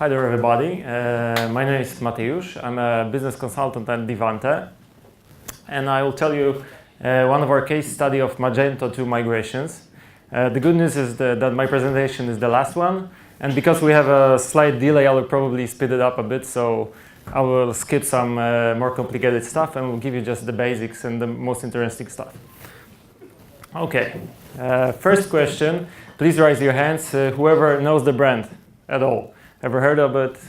Hi there, everybody. My name is Mateusz. I'm a business consultant at Divante, and I will tell you one of our case study of Magento2 migrations. The good news is that my presentation is the last one, and because we have a slight delay, I will probably speed it up a bit, so I will skip some more complicated stuff and will give you just the basics and the most interesting stuff. Okay, first question, please raise your hands, whoever knows the brand at all. Ever heard of it?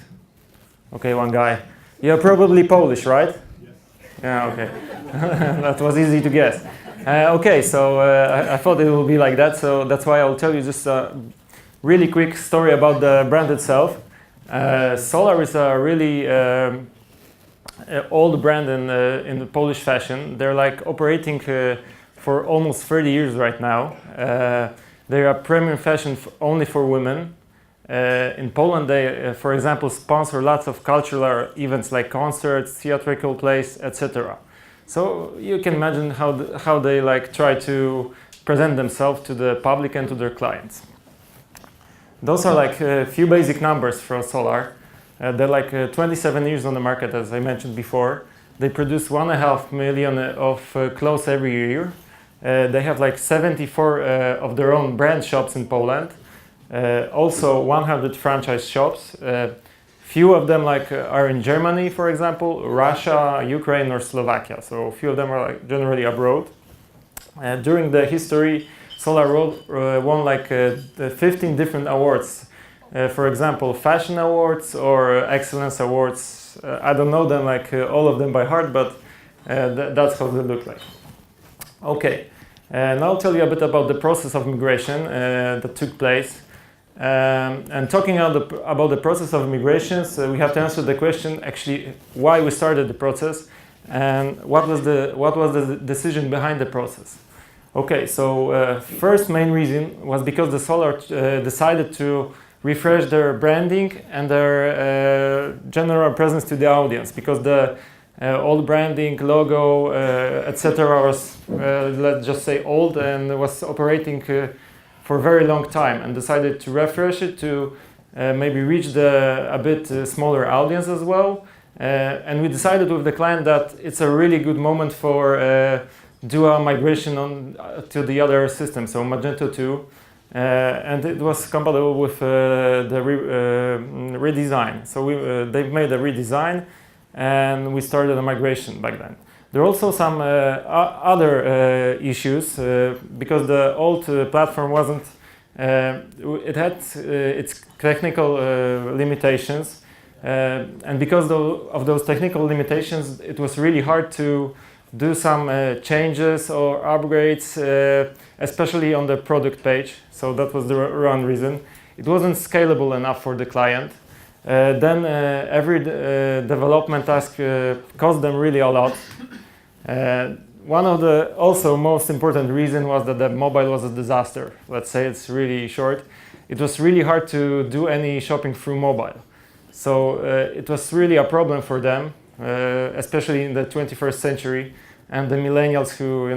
Okay, one guy. You're probably Polish, right? Yes. Yeah, okay. That was easy to guess. Okay, so I thought it would be like that, so that's why I'll tell you just a really quick story about the brand itself. Solar is a really old brand in the Polish fashion. They're like operating for almost 30 years right now. They are premium fashion only for women. In Poland, they, for example, sponsor lots of cultural events like concerts, theatrical plays, etc. So you can imagine how they like try to present themselves to the public and to their clients. Those are like a few basic numbers for Solar. They're like 27 years on the market, as I mentioned before. They produce 1.5 million of clothes every year. They have like 74 of their own brand shops in Poland. Also 100 franchise shops. Few of them are in Germany, for example, Russia, Ukraine, or Slovakia. So a few of them are like generally abroad. During the history, Solar won like 15 different awards. For example, fashion awards or excellence awards. I don't know them like all of them by heart, but that's how they look like. Okay, now I'll tell you a bit about the process of migration that took place. And talking about the process of migrations, we have to answer the question actually why we started the process and what was the decision behind the process. Okay, so first main reason was because the Solar decided to refresh their branding and their general presence to the audience, because the old branding, logo, etc. was, let's just say, old and was operating for a very long time, and decided to refresh it to maybe reach a bit smaller audience as well. And we decided with the client that it's a really good moment for do a migration to the other system, so Magento2, and it was compatible with the redesign. So they've made a redesign, and we started a migration back then. There are also some other issues because the old platform wasn't, it had its technical limitations, and because of those technical limitations, it was really hard to do some changes or upgrades, especially on the product page. So that was the wrong reason. It wasn't scalable enough for the client. Then every development task cost them really a lot. One of the also most important reason was that the mobile was a disaster. Let's say it's really short. It was really hard to do any shopping through mobile. So it was really a problem for them, especially in the 21st century, and the millennials who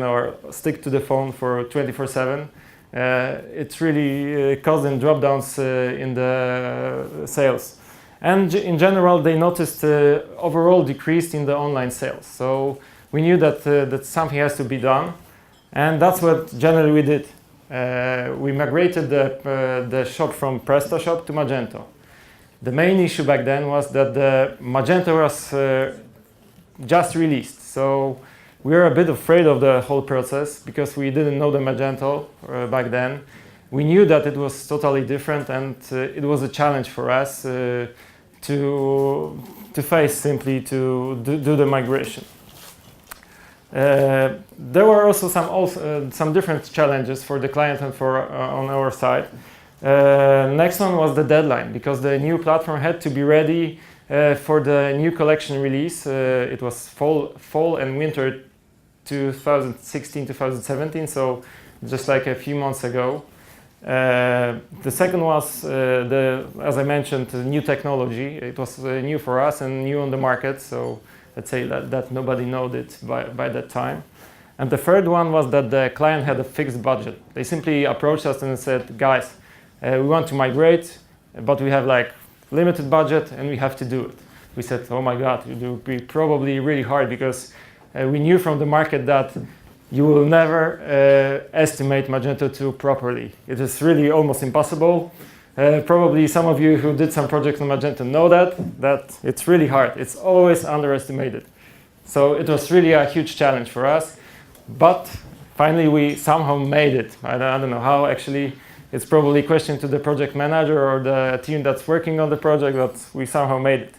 stick to the phone for 24/7. It really caused them drop downs in the sales. And in general, they noticed overall decrease in the online sales. So we knew that something has to be done, and that's what generally we did. We migrated the shop from PrestaShop to Magento. The main issue back then was that the Magento was just released, so we were a bit afraid of the whole process because we didn't know the Magento back then. We knew that it was totally different, and it was a challenge for us to face, simply to do the migration. There were also some different challenges for the client and on our side. Next one was the deadline, because the new platform had to be ready for the new collection release. It was fall and winter 2016-2017, so just like a few months ago. The second was, as I mentioned, the new technology. It was new for us and new on the market, so let's say that nobody knew it by that time. And the third one was that the client had a fixed budget. They simply approached us and said, guys, we want to migrate, but we have like limited budget, and we have to do it. We said, oh my God, it will be probably really hard, because we knew from the market that you will never estimate Magento2 properly. It is really almost impossible. Probably some of you who did some projects on Magento know that it's really hard. It's always underestimated. So it was really a huge challenge for us, but finally we somehow made it. I don't know how, actually. It's probably a question to the project manager or the team that's working on the project, but we somehow made it.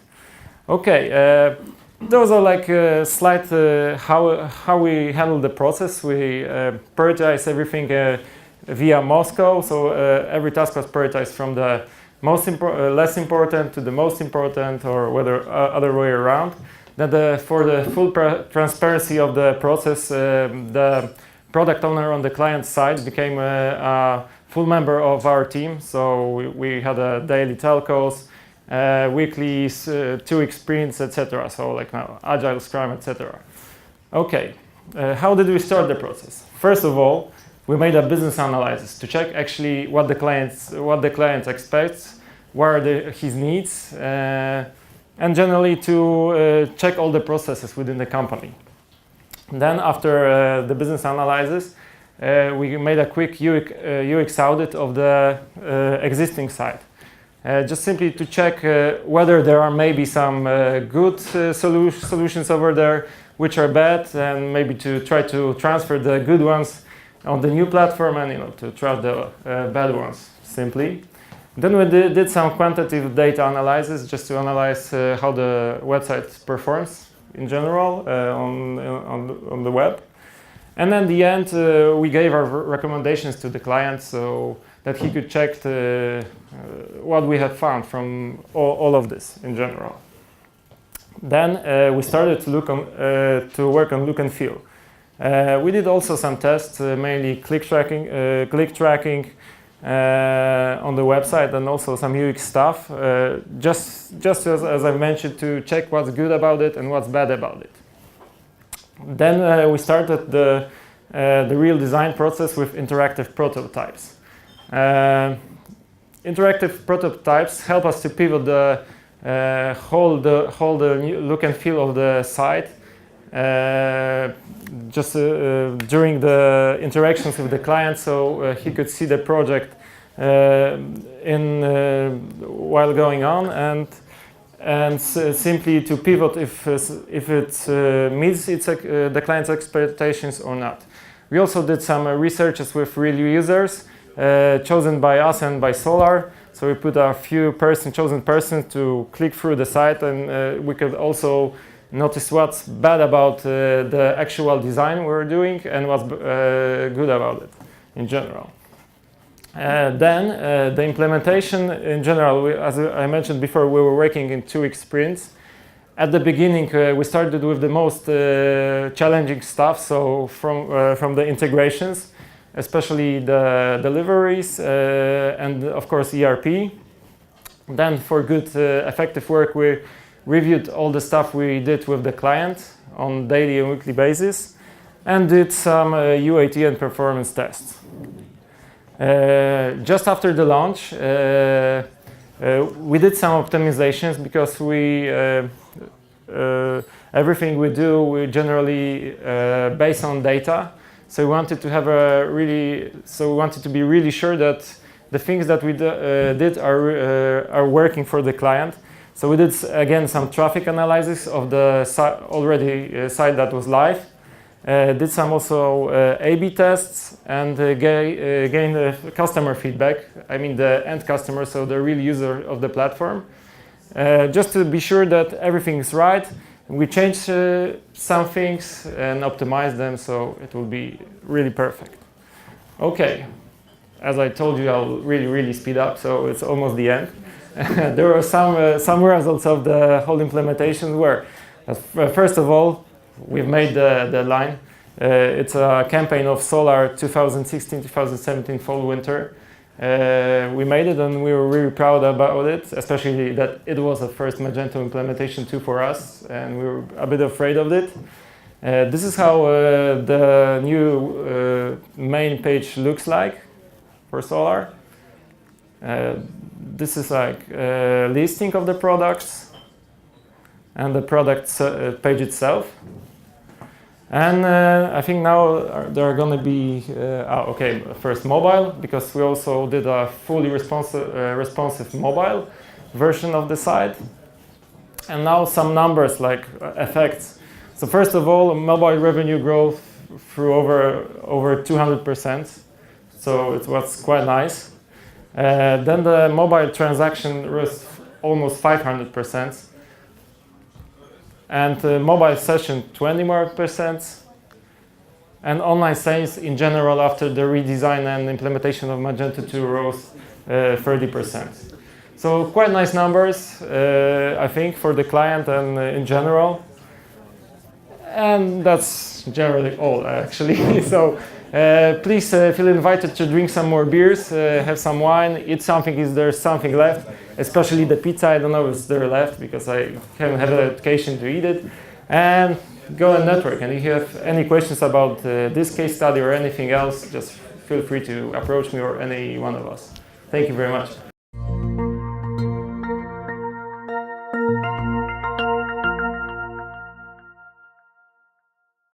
Okay, those are like slight how we handle the process. We prioritize everything via Moscow, so every task was prioritized from the less important to the most important, or whether other way around. Then for the full transparency of the process, the product owner on the client side became a full member of our team. So we had a daily telcos, weekly 2-week sprints, etc. So like now Agile, Scrum, etc. Okay, how did we start the process? First of all, we made a business analysis to check actually what the client expects, what are his needs, and generally to check all the processes within the company. Then after the business analysis, we made a quick UX audit of the existing site. Just simply to check whether there are maybe some good solutions over there, which are bad, and maybe to try to transfer the good ones on the new platform, and to try the bad ones simply. Then we did some quantitative data analysis just to analyze how the website performs in general on the web. And at the end, we gave our recommendations to the client so that he could check what we have found from all of this in general. Then we started to work on look and feel. We did also some tests, mainly click tracking on the website, and also some UX stuff, just as I mentioned, to check what's good about it and what's bad about it. Then we started the real design process with interactive prototypes. Interactive prototypes help us to pivot the whole new look and feel of the site just during the interactions with the client, so he could see the project while going on, and simply to pivot if it meets the client's expectations or not. We also did some researches with real users chosen by us and by Solar. So we put a few chosen persons to click through the site, and we could also notice what's bad about the actual design we were doing and what's good about it in general. Then the implementation in general, as I mentioned before, we were working in 2-week sprints. At the beginning, we started with the most challenging stuff, so from the integrations, especially the deliveries and of course ERP. Then for good effective work, we reviewed all the stuff we did with the client on daily and weekly basis, and did some UAT and performance tests. Just after the launch, we did some optimizations, because everything we do, we generally base on data. So we wanted to be really sure that the things that we did are working for the client. So we did again some traffic analysis of the site that was live. Did some also A/B tests, and gained customer feedback. I mean the end customer, so the real user of the platform. Just to be sure that everything is right, we changed some things and optimized them, so it will be really perfect. Okay, as I told you, I'll really speed up, so it's almost the end. There were some results of the whole implementation where, first of all, we've made the line. It's a campaign of Solar 2016-2017 fall-winter. We made it, and we were really proud about it, especially that it was the first Magento implementation too for us, and we were a bit afraid of it. This is how the new main page looks like for Solar. this is like a listing of the products and the product page itself. And I think now there are going to be, okay, first mobile, because we also did a fully responsive mobile version of the site. And now some numbers like effects. So first of all, mobile revenue growth through over 200%. So it was quite nice. Then the mobile transaction rose almost 500%. And mobile session 20%. And online sales in general after the redesign and implementation of Magento2 rose 30%. So quite nice numbers, I think, for the client and in general. And that's generally all, actually. So please feel invited to drink some more beers, have some wine, eat something if there's something left, especially the pizza. I don't know if there left because I haven't had an occasion to eat it. And go and network. And if you have any questions about this case study or anything else, just feel free to approach me or any one of us. Thank you very much.